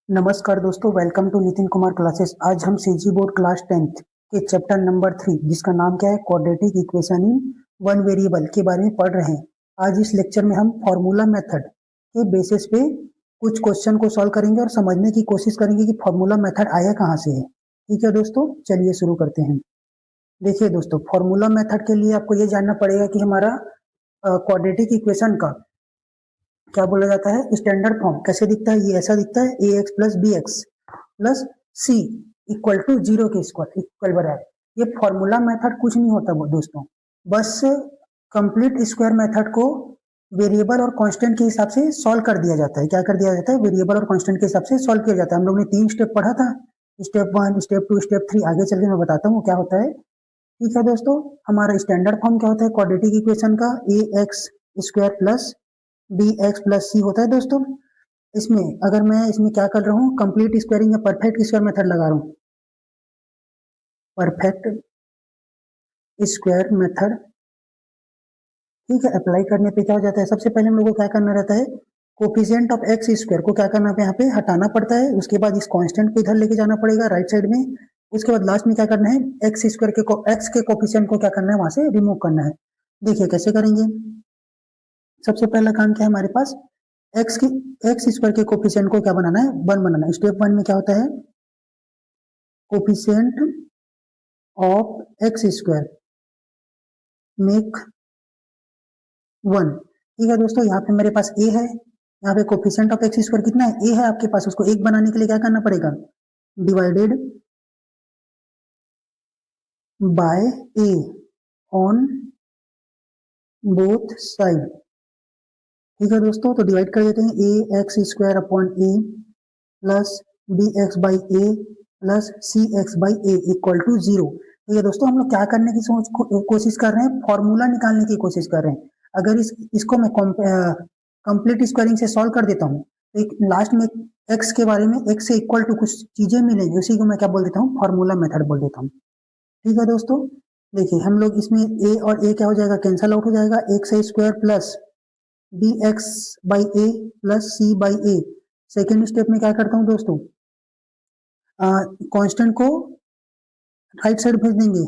नमस्कार दोस्तों, welcome to Nitin Kumar classes. आज हम सीजी बोर्ड क्लास 10th के चैप्टर नंबर 3 जिसका नाम क्या है, quadratic equation in one variable के बारे में पढ़ रहे हैं। आज इस लेक्चर में हम फॉर्मूला मेथड के बेसिस पे कुछ क्वेश्चन को सॉल्व करेंगे और समझने की कोशिश करेंगे कि फॉर्मूला मेथड आया कहाँ से है। ठीक है दोस्तों, चलिए शुरू करते हैं। देखिए दोस्तों, फॉर्मूला मेथड के लिए आपको ये जानना पड़ेगा कि हमारा क्वाड्रेटिक इक्वेशन का क्या बोला जाता है, स्टैंडर्ड फॉर्म कैसे दिखता है। ये ऐसा दिखता है, a x plus b x plus c equal to zero के स्क्वायर इक्वल बराबर। ये फॉर्मूला मेथड कुछ नहीं होता वो दोस्तों, बस कंप्लीट स्क्वायर मेथड को वेरिएबल और कांस्टेंट के हिसाब से सॉल्व कर दिया जाता है। क्या कर दिया जाता है, वेरिएबल और कांस्टेंट के हिसाब से सॉल्व किया जाता है। हम लोग ने 3 स्टेप पढ़ा था, स्टेप 1, स्टेप 2, स्टेप 3। आगे चल के मैं बताता हूँ क्या होता है। ठीक है दोस्तों, हमारा स्टैंडर्ड फॉर्म क्या होता है क्वाड्रेटिक इक्वेशन का, a x square plus b x plus c होता है दोस्तों। इसमें अगर मैं इसमें क्या कर रहा हूँ, कंप्लीट स्क्वायरिंग या परफेक्ट स्क्वायर मेथड लगा रहा हूँ। परफेक्ट स्क्वायर मेथड, ठीक है, अप्लाई करने पे क्या हो जाता है, सबसे पहले हम लोग को क्या करना रहता है, कोफिशिएंट ऑफ एक्स स्क्वायर को क्या करना है, यहाँ पे हटाना पड़ता है। उसके बाद इस कांस्टेंट को इधर लेके जाना पड़ेगा राइट साइड में। उसके बाद लास्ट में क्या करना है, एक्स स्क्वायर के एक्स के कोफिशिएंट को क्या करना है, वहां से रिमूव करना है। देखिए कैसे करेंगे। सबसे पहला काम क्या है हमारे पास, एक्स स्क्वायर के कोफिशिएंट को क्या बनाना है, 1 बनाना है। स्टेप 1 में क्या होता है, coefficient of x square make 1। ठीक है दोस्तों, यहाँ पे मेरे पास ए है, यहाँ पे कोफिशिएंट ऑफ एक्स स्क्वायर कितना है, ए है आपके पास। उसको 1 बनाने के लिए क्या करना पड़ेगा, divided by a on both side. ठीक है दोस्तों, तो डिवाइड कर देते हैं, a x square upon a plus b x by a plus c x by a equal to 0। तो ये दोस्तों हम लोग क्या करने की कोशिश कर रहे हैं, फॉर्मूला निकालने की कोशिश कर रहे हैं। अगर इसको मैं कंप्लीट स्क्वायरिंग से सॉल्व कर देता हूँ तो एक लास्ट में एक्स के बारे में, एक्स से इक्वल टू कुछ चीजें मिलेंगी, उसी को मैं क्या बोल देता हूँ, फॉर्मूला मेथड बोल देता हूँ। ठीक है दोस्तों, देखिए हम लोग इसमें ए और ए क्या हो जाएगा, कैंसल आउट हो जाएगा। X square plus b x by a plus c by a. Second step में क्या करता हूँ दोस्तों, कांस्टेंट को राइट साइड भेज देंगे।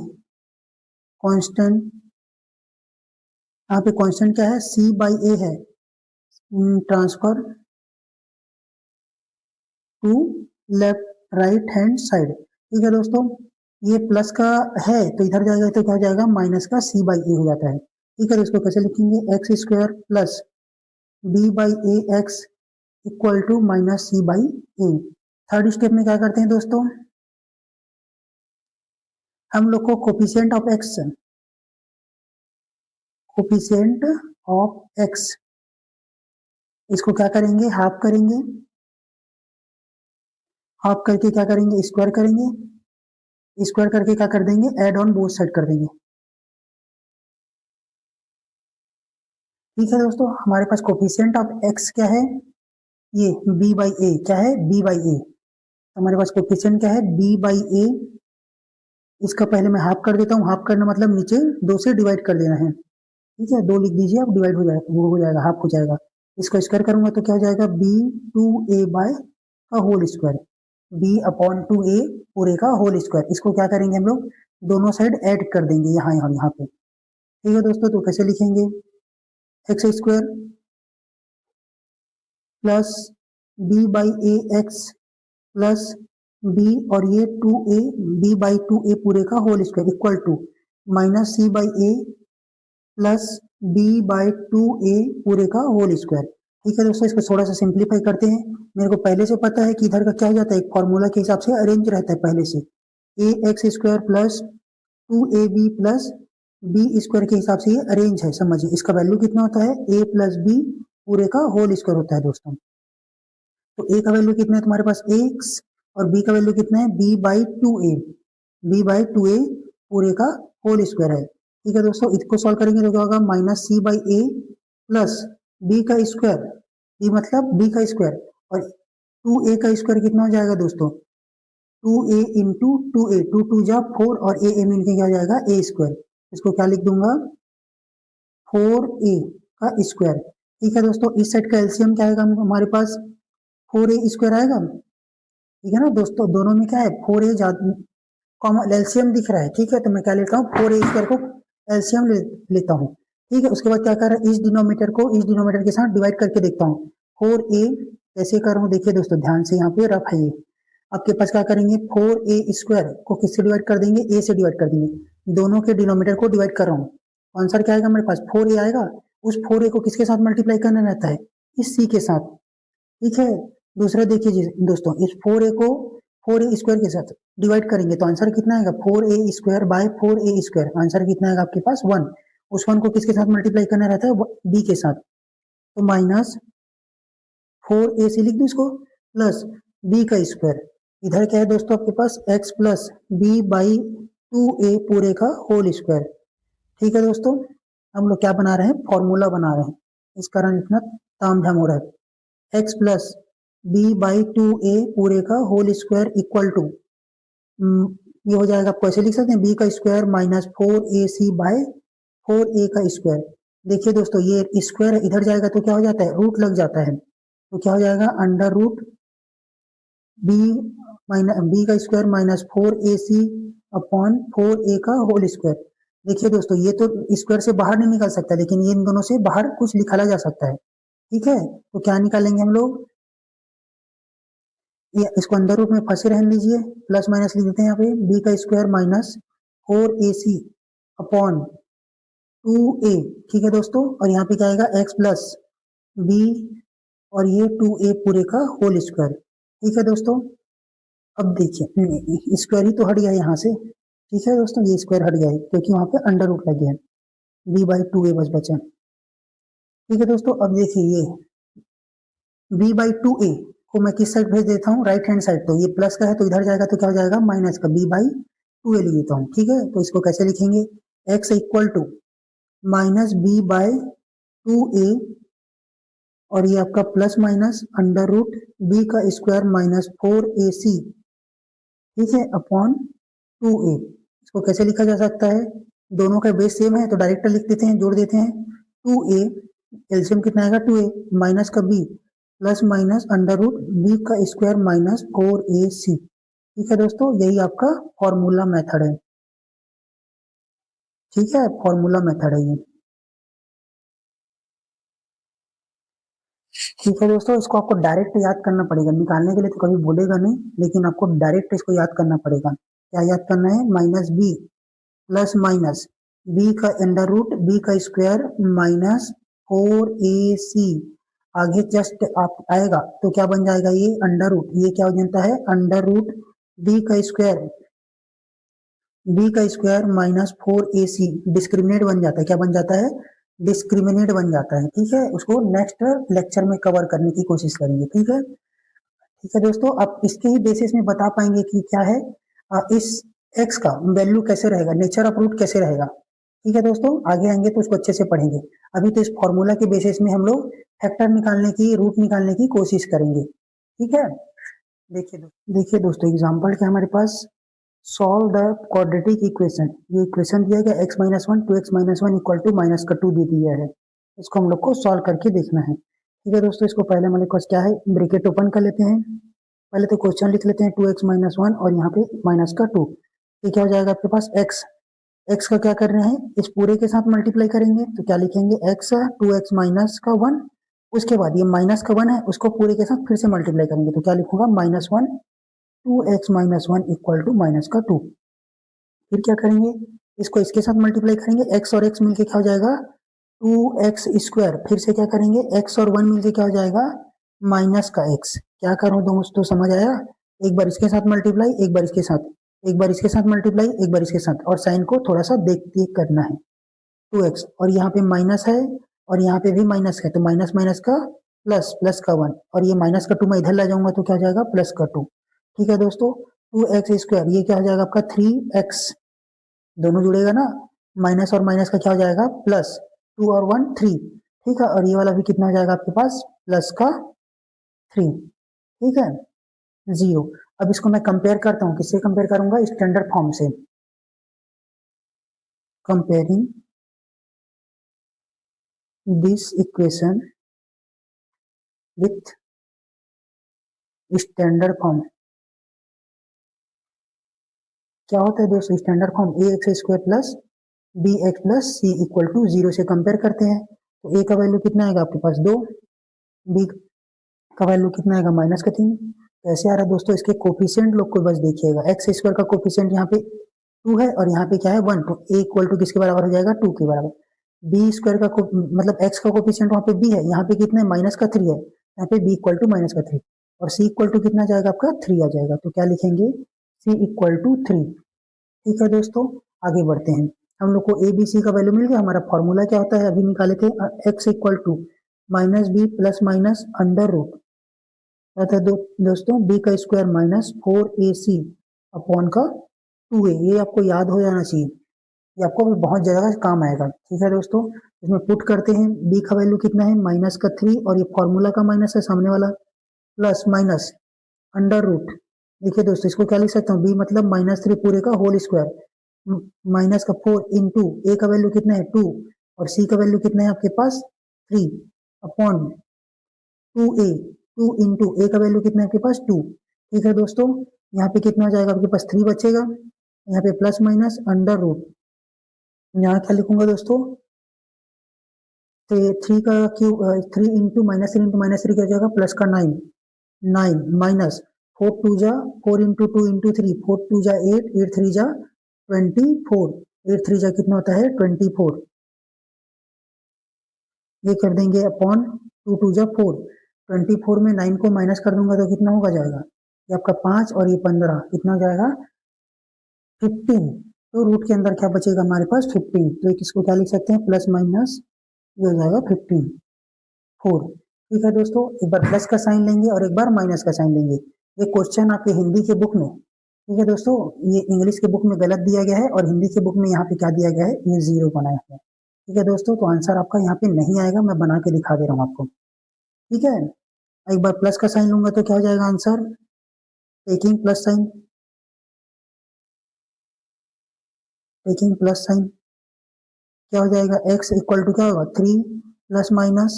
कांस्टेंट, यहाँ पे कांस्टेंट क्या है, सी बाई ए है, transfer to left right hand side. ठीक है दोस्तों, ये प्लस का है तो इधर जाएगा तो क्या हो जाएगा, माइनस का सी बाई ए हो जाता है। ठीक है, इसको कैसे लिखेंगे, x square plus b by a x equal to minus c by a. Third step में क्या करते हैं दोस्तों, हम लोग को coefficient of x, coefficient of x, इसको क्या करेंगे, हाफ करेंगे। हाफ करके क्या करेंगे, स्क्वायर करेंगे। स्क्वायर करके क्या कर देंगे, एड ऑन बोथ साइड कर देंगे। ठीक है दोस्तों, हमारे पास कोफिशिएंट ऑफ एक्स क्या है, ये बी बाई ए क्या है, बी बाई ए। हमारे पास कोफिशिएंट क्या है, बी बाई ए। इसका पहले मैं हाफ कर देता हूँ। हाफ करना मतलब नीचे 2 से डिवाइड कर देना है। ठीक है, 2 लिख दीजिए आप, डिवाइड हो जाएगा, वो हो जाएगा, हाफ हो जाएगा। इसको स्क्वायर करूंगा तो क्या हो जाएगा, बी टू ए बाय का whole square, b upon two a पूरे का होल स्क्वायर। इसको क्या करेंगे हम लोग, दोनों साइड ऐड कर देंगे यहाँ यहाँ यहाँ पे। ठीक है दोस्तों, तो कैसे लिखेंगे, x square plus b by a x plus b और ये 2a, बी बाई 2a पूरे का whole square equal to minus c by a plus b by 2a पूरे का होल स्क्वायर। ठीक है दोस्तों, इसको थोड़ा सा सिंप्लीफाई करते हैं। मेरे को पहले से पता है कि इधर का क्या हो जाता है, फॉर्मूला के हिसाब से अरेंज रहता है पहले से। A x square plus 2ab plus b square के हिसाब से ये अरेंज है, समझिए। इसका वैल्यू कितना होता है, a प्लस बी पूरे का होल स्क्वायर होता है दोस्तों। तो a का वैल्यू कितना है तुम्हारे पास, x, और b का वैल्यू कितना है, b by 2a, b by 2a पूरे का होल स्क्वायर है। ठीक है दोस्तों, इसको सॉल्व करेंगे तो क्या होगा, minus c by a plus b का स्क्वायर, बी मतलब b का स्क्वायर, और 2a का स्क्वायर कितना हो जाएगा दोस्तों, 2a इंटू 2a, 2 2 जा 4 और a मिलके क्या हो जाएगा, a स्क्वायर। इसको क्या लिख दूंगा, 4a का स्क्वायर। ठीक है दोस्तों, इस सेट का एलसीएम क्या आएगा हमारे पास, 4a स्क्वायर आएगा ठीक है ना दोस्तों, दोनों में क्या है 4a कॉमन एलसीएम दिख रहा है, ठीक है, तो मैं क्या लेता हूँ 4a² को एलसीएम लेता हूँ। ठीक है, उसके बाद क्या कर रहा है, इस डिनोमीटर को इस डिनोमीटर के साथ डिवाइड करके देखता हूँ। 4a कैसे कर रहा हूँ देखिए दोस्तों, ध्यान से यहाँ पे रफ है ये। आपके पास क्या करेंगे, 4a² को किससे डिवाइड कर देंगे, a से डिवाइड कर देंगे। दोनों के डिनोमीटर को डिवाइड कर रहा हूँ, आंसर क्या आएगा मेरे पास 4a आएगा। उस 4a को किसके साथ मल्टीप्लाई करना रहता है, इस c के साथ। ठीक है, दूसरा देखिए जी दोस्तों, इस 4a को 4a² के साथ डिवाइड करेंगे तो आंसर कितना आएगा 4a² बाय 4a², आंसर कितना आएगा आपके पास 1। उस 1 को किसके साथ मल्टीप्लाई करना रहता है, b के साथ, तो माइनस 4a से लिख दो इसको, प्लस b का स्क्वायर। इधर क्या है दोस्तों आपके पास x plus b by 2a पूरे का होल स्क्वायर। ठीक है दोस्तों, हम लोग क्या बना रहे हैं, फॉर्मूला बना रहे हैं, इस कारण इतना तामझाम हो रहा है। x plus b by 2a पूरे का होल स्क्वायर इक्वल टू, ये हो जाएगा, आपको ऐसे लिख सकते हैं b का square minus 4ac bye 4a का स्क्वायर। देखिए दोस्तों, ये स्क्वायर इधर जाएगा तो क्या हो जाता है, रूट लग जाता है, तो क्या हो जाएगा under root b minus b का square minus 4ac upon 4a का होल स्क्वायर। देखिए दोस्तों, ये तो स्क्वायर से बाहर नहीं निकल सकता, लेकिन ये इन दोनों से बाहर कुछ निकाला जा सकता है। ठीक है, तो क्या निकालेंगे हम लोग, ये इसको अंदर रूप में फंसे रहने दीजिए, प्लस माइनस लिख देते हैं यहाँ पे, b का square minus 4ac upon 2a। ठीक है दोस्तों, और यहाँ पे क्या आएगा x प्लस b और ये 2a पूरे का होल स्क्वायर। ठीक है दोस्तों, अब देखिए स्क्वायर ही तो हट गया है यहाँ से। ठीक है दोस्तों, ये स्क्वायर हट गया है क्योंकि वहां पे अंडर रूट लग गया है, b बाई 2a बस बचा। ठीक है दोस्तों, अब देखिए ये b बाई 2a को मैं किस साइड भेज देता हूँ, राइट हैंड साइड, तो ये प्लस का है तो इधर जाएगा तो क्या हो जाएगा माइनस का, b बाई 2a ले लेता हूँ। ठीक है, तो इसको कैसे लिखेंगे, x equal to minus b by 2a और ये आपका plus minus under root b का स्क्वायर माइनस 4ac, ठीक है, अपॉन 2a। इसको कैसे लिखा जा सकता है, दोनों का बेस सेम है तो डायरेक्ट लिख देते हैं, जोड़ देते हैं। 2a एलसीएम कितना आएगा 2a माइनस का b plus minus under root b का स्क्वायर माइनस 4ac। ठीक है दोस्तों, यही आपका फॉर्मूला मेथड है। ठीक है, फॉर्मूला मेथड है ये। ठीक है दोस्तों, इसको आपको डायरेक्ट याद करना पड़ेगा, निकालने के लिए तो कभी बोलेगा नहीं, लेकिन आपको डायरेक्ट इसको याद करना पड़ेगा। क्या याद करना है, minus b plus minus b का अंडर रूट b का स्क्वायर माइनस 4ac, आगे जस्ट आप आएगा तो क्या बन जाएगा, ये अंडर रूट, ये क्या हो जाता है अंडर रूट b का स्क्वायर माइनस 4ac, डिस्क्रिमिनेट बन जाता है, क्या बन जाता है, डिस्क्रिमिनेट बन जाता है। ठीक है, उसको नेक्स्ट लेक्चर में कवर करने की कोशिश करेंगे। ठीक है, ठीक है दोस्तों, आप इसके ही बेसिस में बता पाएंगे कि क्या है, इस x का वैल्यू कैसे रहेगा, नेचर ऑफ रूट कैसे रहेगा। ठीक है दोस्तों, आगे आएंगे तो उसको अच्छे से पढ़ेंगे। अभी तो इस फॉर्मूला के बेसिस में हम लोग फैक्टर निकालने की, रूट निकालने की कोशिश करेंगे। ठीक है, देखिए दोस्तों, एग्जाम्पल क्या हमारे पास, सॉल्व द क्वाड्रेटिक इक्वेशन। ये इक्वेशन दिया गया x-1 2x-1 equal to minus का 2 दे दिया है, इसको हम लोग को सॉल्व करके देखना है। ठीक है दोस्तों, इसको पहले हमारे पास क्या है, ब्रैकेट ओपन कर लेते हैं, पहले तो क्वेश्चन लिख लेते हैं 2x-1 और यहाँ पे माइनस का 2। ये क्या हो जाएगा आपके पास, x का क्या कर रहे हैं, इस पूरे के साथ मल्टीप्लाई करेंगे तो क्या लिखेंगे x 2x माइनस का 1, उसके बाद ये माइनस का 1 है उसको पूरे के साथ फिर से मल्टीप्लाई करेंगे तो क्या लिखूंगा -1 2x-1 इक्वल टू माइनस का 2। फिर क्या करेंगे, इसको इसके साथ मल्टीप्लाई करेंगे, x और x मिलके क्या हो जाएगा 2x², फिर से क्या करेंगे x और 1 मिलके क्या हो जाएगा माइनस का x। क्या करूं दोस्तों, समझ आया, एक बार इसके साथ मल्टीप्लाई, एक बार इसके साथ, एक बार इसके साथ मल्टीप्लाई, एक बार इसके साथ, और साइन को थोड़ा सा देख देख करना है। 2x और यहाँ पे माइनस है और यहाँ पे भी माइनस है तो माइनस माइनस का प्लस, प्लस का 1 और ये माइनस का 2 मैं इधर ला जाऊंगा तो क्या हो जाएगा प्लस का 2। ठीक है दोस्तों, 2x², ये क्या हो जाएगा आपका 3x, दोनों जुड़ेगा ना, माइनस और माइनस का क्या हो जाएगा प्लस, 2 और 1 3। ठीक है, और ये वाला भी कितना हो जाएगा आपके पास प्लस का 3। ठीक है, 0। अब इसको मैं कंपेयर करता हूँ, किससे कंपेयर करूंगा, स्टैंडर्ड फॉर्म से, comparing this equation with standard form. क्या होता है दोस्तों, standard form a x square plus b x plus c equal to 0 से कंपेयर करते हैं। तो ए का वैल्यू कितना आएगा आपके पास 2, बी का वैल्यू कितना आएगा -3। कैसे आ रहा है दोस्तों, इसके कोफिशिएंट लोग को बस देखिएगा, एक्स स्क्वायर का कोफिशिएंट यहाँ पे 2 है और यहाँ पे क्या है 1, तो ए इक्वल टू किसके बराबर हो जाएगा 2 के बराबर। बी स्क्वायर का मतलब एक्स का कोफिशिएंट वहाँ पे बी है, यहाँ पे कितना है -3 है, यहाँ पे बी इक्वल टू -3 और सी इक्वल टू कितना जाएगा आपका 3 आ जाएगा। तो क्या लिखेंगे, सी इक्वल टू 3। ठीक है दोस्तों, आगे बढ़ते हैं। हम लोग को ए बी सी का वैल्यू मिल गया। हमारा फॉर्मूला क्या होता है, अभी निकाले थे, x equal to minus b plus minus under root अर्थात दोस्तों बी का स्क्वायर -4ac अपॉन का 2a। ये आपको याद हो जाना चाहिए, ये आपको भी बहुत ज्यादा काम आएगा। ठीक है दोस्तों, इसमें पुट करते हैं, b का वैल्यू कितना है -3 और ये फॉर्मूला का माइनस है सामने वाला, प्लस माइनस अंडर रूट। देखिए दोस्तों, इसको क्या लिख सकता हूँ, b मतलब -3 पूरे का होल स्क्वायर माइनस का 4 इंटू ए का वैल्यू कितना है 2 और सी का वैल्यू कितना है आपके पास 3 अपॉन 2a, 2 इंटू ए का वैल्यू कितना है आपके पास 2। ठीक है दोस्तों, यहाँ पे कितना हो जाएगा आपके पास 3 बचेगा, यहाँ पे प्लस माइनस अंडर रूट, यहाँ क्या लिखूंगा दोस्तों, 3 का क्यूब 3 इंटू -3 क्या हो जाएगा प्लस का 9 माइनस 4 2 जा 4 इंटू 2 इंटू 3 4 2 जा 8 8 3 जा 24 8 3 जा कितना होता है 24। ये कर देंगे अपॉन 2 2 जा 4 24 में 9 को माइनस कर दूंगा तो कितना होगा जाएगा, ये आपका 5 और ये 15 कितना हो जाएगा 15। तो रूट के अंदर क्या बचेगा हमारे पास 15, तो इसको क्या लिख सकते हैं प्लस माइनस ये हो जाएगा 15 4। ठीक है दोस्तों, एक बार प्लस का साइन लेंगे और एक बार माइनस का साइन लेंगे। ये क्वेश्चन आपके हिंदी के बुक में, ठीक है दोस्तों, ये इंग्लिश के बुक में गलत दिया गया है और हिंदी के बुक में यहाँ पे क्या दिया गया है, ये 0 बनाया है। ठीक है दोस्तों, तो आंसर आपका यहाँ पे नहीं आएगा, मैं बना के दिखा दे रहा हूँ आपको। ठीक है, एक बार प्लस का साइन लूंगा तो क्या हो जाएगा answer, taking plus sign, taking plus sign क्या हो जाएगा, x इक्वल टू क्या होगा 3 plus minus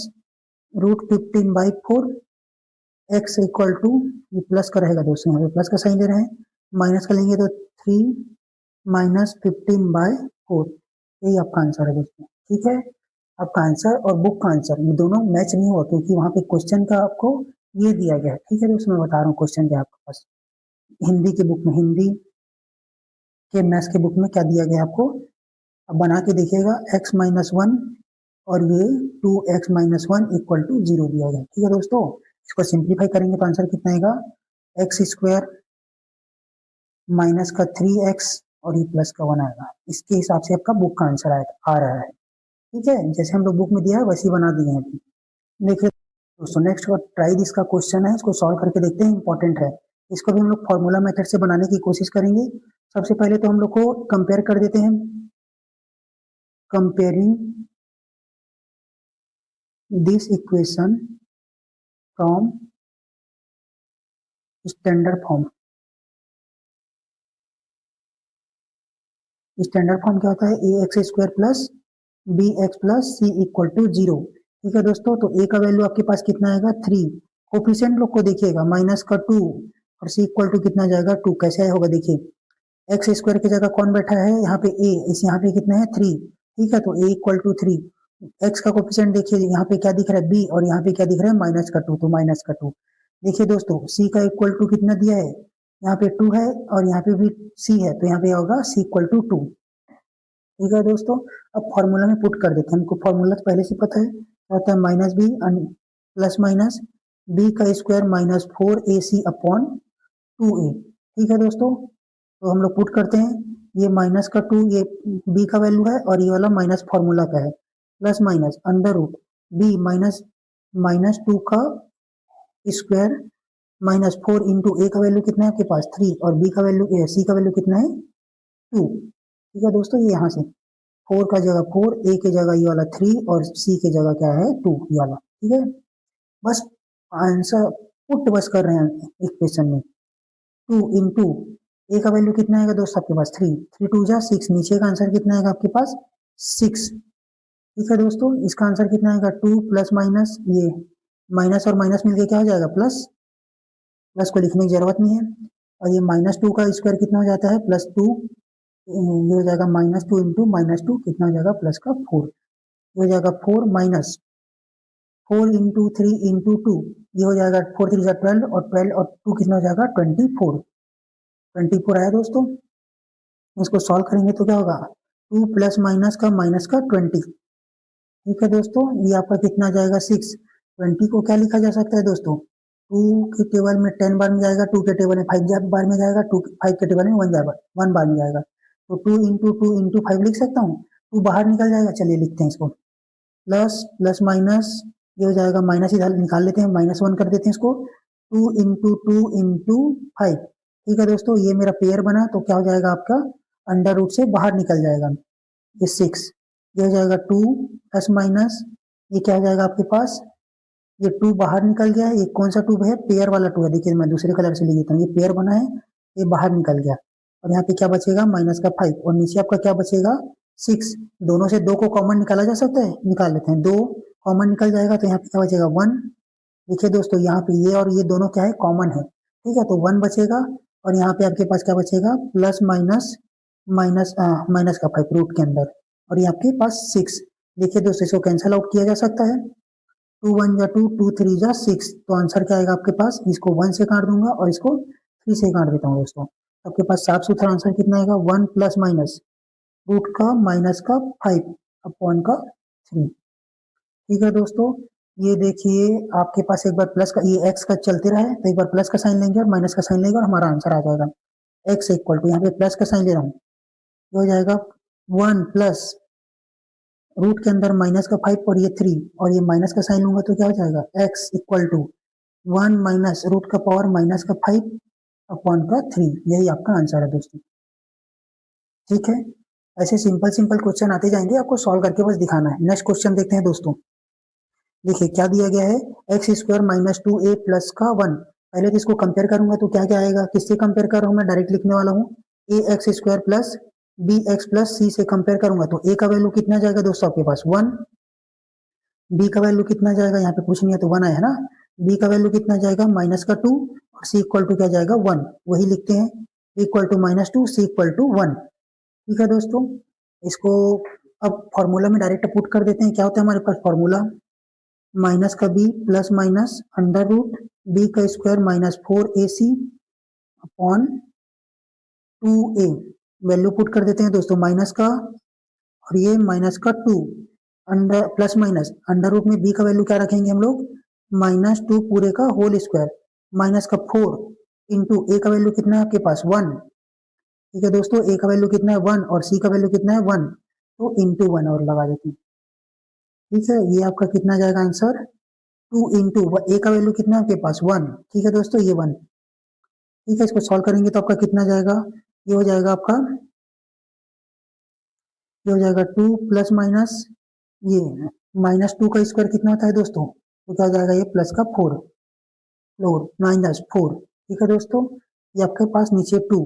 √15/4, x equal to, ये प्लस का रहेगा दोस्तों, यहाँ पे प्लस का साइन दे रहे हैं, माइनस का लेंगे तो 3 माइनस 15/4, यही आपका आंसर है दोस्तों। ठीक है, आपका आंसर और बुक का आंसर ये दोनों मैच नहीं हुआ क्योंकि वहां पे क्वेश्चन का आपको ये दिया गया है। ठीक है दोस्तों, मैं बता रहा हूँ क्वेश्चन क्या आपके पास हिंदी के बुक में, हिंदी के मैथ्स के बुक में क्या दिया गया आपको, अब बना के देखिएगा, x-1 और ये 2x-1 इक्वल टू 0 दिया गया। ठीक है दोस्तों, इसको सिंप्लीफाई करेंगे तो आंसर कितना आएगा, एक्स स्क्वायर माइनस का 3x और ये प्लस का 1 आएगा। इसके हिसाब से आपका बुक का आंसर आ रहा है। ठीक है, जैसे हम लोग बुक में दिया है वैसे ही बना दिए हैं। देखिए दोस्तों, नेक्स्ट ट्राई दिस का क्वेश्चन है, इसको सॉल्व करके देखते हैं, इंपॉर्टेंट है। इसको भी हम लोग फॉर्मूला मेथड से बनाने की कोशिश करेंगे। सबसे पहले तो हम लोग को कंपेयर कर देते हैं, comparing this equation from standard form। Standard form क्या होता है, a x square plus b x plus c equal to 0। ठीक है दोस्तों, तो ए का वैल्यू आपके पास कितना आएगा 3, कोफिशिएंट लोग को देखिएगा माइनस का 2 और सी इक्वल टू कितना जाएगा 2। कैसे होगा देखिए, एक्स स्क्वायर की जगह कौन बैठा है यहाँ पे ए, इस यहाँ पे कितना है 3। ठीक है, तो ए इक्वल टू 3, एक्स का कोफिशिएंट देखिए यहाँ पे क्या दिख रहा है बी और यहाँ पे क्या दिख रहा है माइनस का 2, तो माइनस का 2। देखिए दोस्तों, सी का इक्वल टू कितना दिया है, यहाँ पे 2 है और यहाँ पे भी सी है, तो यहाँ पे होगा सी इक्वल टू 2। ठीक है दोस्तों, अब फॉर्मूला में पुट कर देते हैं, हमको फॉर्मूला तो पहले से पता है, होता है minus b plus minus b का स्क्वायर -4ac अपॉन 2a। ठीक है दोस्तों, तो हम लोग पुट करते हैं, ये माइनस का 2 ये b का वैल्यू है और ये वाला माइनस फॉर्मूला का है, plus minus under root b -2 का स्क्वायर -4 इंटू ए का वैल्यू कितना है आपके पास 3 और बी का वैल्यू सी का वैल्यू कितना है 2। ठीक है दोस्तों, ये यहाँ से 4 का जगह 4, ए के जगह ये वाला 3 और सी के जगह क्या है 2 ये वाला। ठीक है, बस आंसर पुट बस कर रहे हैं इक्वेशन में, 2 इंटू ए का वैल्यू कितना आएगा दोस्त आपके पास 3 3 2 जा 6, नीचे का आंसर कितना आएगा आपके पास 6। ठीक है दोस्तों, इसका आंसर कितना आएगा 2 प्लस माइनस ये माइनस और माइनस मिलके क्या हो जाएगा प्लस, प्लस को लिखने की जरूरत नहीं है, और ये -2 का स्क्वायर कितना हो जाता है +2, ये हो जाएगा -2 इंटू -2 कितना हो जाएगा +4, ये हो जाएगा 4 माइनस 4 इंटू 3 इंटू 2, ये हो जाएगा 4 3 12 और 12 और 2 कितना हो जाएगा 24 आया दोस्तों। इसको सॉल्व करेंगे तो क्या होगा 2 प्लस माइनस का -20, ठीक है दोस्तों। ये आपका कितना जाएगा 6। 20 को क्या लिखा जा सकता है दोस्तों, 2 के टेबल में 10 बार में जाएगा, 2 के टेबल में 5 बार में जाएगा, 5 के टेबल में 1 बार में जाएगा, तो 2 इंटू 2 इंटू 5 लिख सकता हूँ। 2 बाहर निकल जाएगा, चलिए लिखते हैं इसको, प्लस प्लस माइनस ये हो जाएगा, माइनस इधर निकाल लेते हैं, -1 कर देते हैं इसको, 2 इंटू 2 इंटू 5, ठीक है दोस्तों। ये मेरा पेयर बना तो क्या हो जाएगा आपका अंडर रूट से बाहर निकल जाएगा, ये 6, ये हो जाएगा 2 प्लस माइनस ये क्या हो जाएगा आपके पास, ये 2 बाहर निकल गया है, ये कौन सा 2 है, पेयर वाला 2 है, देखिए मैं दूसरे कलर से लिख देता हूँ, ये पेयर बना है, ये बाहर निकल गया, और यहाँ पे क्या बचेगा -5 और नीचे आपका क्या बचेगा 6। दोनों से 2 को कॉमन निकाला जा सकता है, निकाल लेते हैं, 2 कॉमन निकल जाएगा तो यहाँ पे क्या बचेगा 1। देखिए दोस्तों यहाँ पे ये और ये दोनों क्या है कॉमन है, ठीक है, तो 1 बचेगा, और यहाँ पे आपके पास क्या बचेगा प्लस माइनस माइनस का 5 रूट के अंदर, और ये आपके पास 6। देखिए दोस्तों इसको कैंसिल आउट किया जा सकता है, 2 1 जा 2, 2 3 जा 6, तो आंसर क्या आएगा आपके पास, इसको 1 से काट दूंगा और इसको 3 से काट देता हूँ दोस्तों, आपके पास साफ सुथरा आंसर कितना आएगा 1 प्लस माइनस रूट का माइनस का 5 अपॉन का 3, ठीक है दोस्तों। ये देखिए आपके पास एक बार प्लस का, ये एक्स का चलते रहे तो एक बार प्लस का साइन लेंगे और माइनस का साइन लेंगे और हमारा आंसर आ जाएगा, एक्स इक्वल टू यहाँ पे प्लस का साइन ले रहा हूँ, ये हो जाएगा 1 प्लस रूट के अंदर माइनस का 5 और ये 3, और ये माइनस का साइन लूंगा तो क्या हो जाएगा x equal to 1 minus root का पावर माइनस का 5 अपॉन का 3, यही आपका आंसर है दोस्तों, ठीक है। ऐसे सिंपल सिंपल क्वेश्चन आते जाएंगे, आपको सॉल्व करके बस दिखाना है। नेक्स्ट क्वेश्चन देखते हैं दोस्तों, देखिए क्या दिया गया है, एक्स स्क्वायर -2a प्लस का 1, पहले तो इसको कंपेयर करूंगा तो क्या क्या आएगा, किससे कंपेयर कर रहा हूँ मैं, डायरेक्ट लिखने वाला हूँ, a x square plus b x plus c से कंपेयर करूंगा तो ए का वैल्यू कितना जाएगा दोस्तों आपके पास 1, बी का वैल्यू कितना जाएगा, यहाँ पे कुछ नहीं है तो 1 आया है ना, बी का वैल्यू कितना जाएगा -2 और सी इक्वल टू क्या जाएगा 1, वही लिखते हैं, equal to -2 c equal to 1, ठीक है दोस्तों। इसको अब फॉर्मूला में डायरेक्ट पुट कर देते हैं, क्या होता है हमारे पास फॉर्मूला, माइनस का b plus minus under root b का square -4ac upon 2a, value put कर देते हैं दोस्तों, माइनस का और ये माइनस का 2 under plus minus under root में बी का वैल्यू क्या रखेंगे हम लोग -2 पूरे का होल स्क्वायर माइनस का 4 इंटू ए का वैल्यू कितना है आपके पास 1, ठीक है दोस्तों, ए का वैल्यू कितना है 1 और सी का वैल्यू कितना है 1, तो इंटू 1 और लगा देते हैं, ठीक है। ये आपका कितना जाएगा आंसर 2 इंटू ए का वैल्यू कितना है आपके पास 1, ठीक है दोस्तों, ये 1, ठीक है। इसको सॉल्व करेंगे तो आपका कितना जाएगा, ये हो जाएगा आपका, ये हो जाएगा 2 प्लस माइनस ये -2 का स्क्वायर कितना होता है दोस्तों, तो क्या जाएगा ये प्लस का 4 -4, ठीक है दोस्तों। ये आपके पास नीचे 2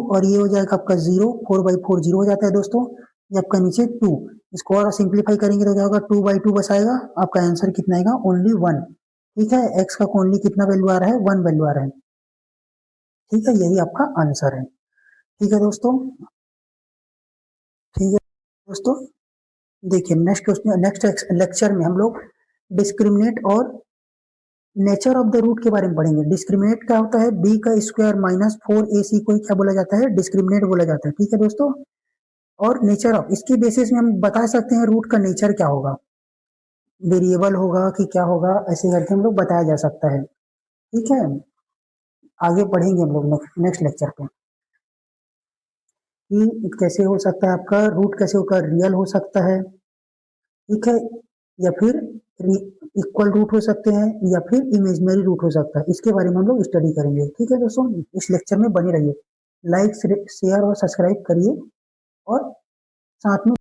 और ये हो जाएगा आपका 0, 4/4 0 हो जाता है दोस्तों, ये आपका नीचे 2, इसको और सिंप्लीफाई करेंगे तो क्या होगा 2/2 बसाएगा, आपका आंसर कितना आएगा ओनली 1, ठीक है। एक्स का ओनली कितना वैल्यू आ रहा है 1 वैल्यू आ रहा है, ठीक है, यही आपका आंसर है, ठीक है दोस्तों, ठीक है दोस्तों। देखिए नेक्स्ट लेक्चर में हम लोग डिस्क्रिमिनेट और नेचर ऑफ द रूट के बारे में पढ़ेंगे। डिस्क्रिमिनेट क्या होता है, बी का स्क्वायर -4ac को क्या बोला जाता है, डिस्क्रिमिनेट बोला जाता है, ठीक है दोस्तों। और नेचर ऑफ, इसके बेसिस में हम बता सकते हैं रूट का नेचर क्या होगा, वेरिएबल होगा कि क्या होगा, ऐसे करके हम लोग बताया जा सकता है, ठीक है। आगे पढ़ेंगे हम लोग नेक्स्ट लेक्चर पे कि कैसे हो सकता है आपका रूट, कैसे होकर रियल हो सकता है, ठीक है, या फिर इक्वल रूट हो सकते हैं या फिर इमेजिनरी रूट हो सकता है, इसके बारे में हम लोग स्टडी करेंगे, ठीक है दोस्तों। इस लेक्चर में बने रहिए, लाइक शेयर और सब्सक्राइब करिए और साथ में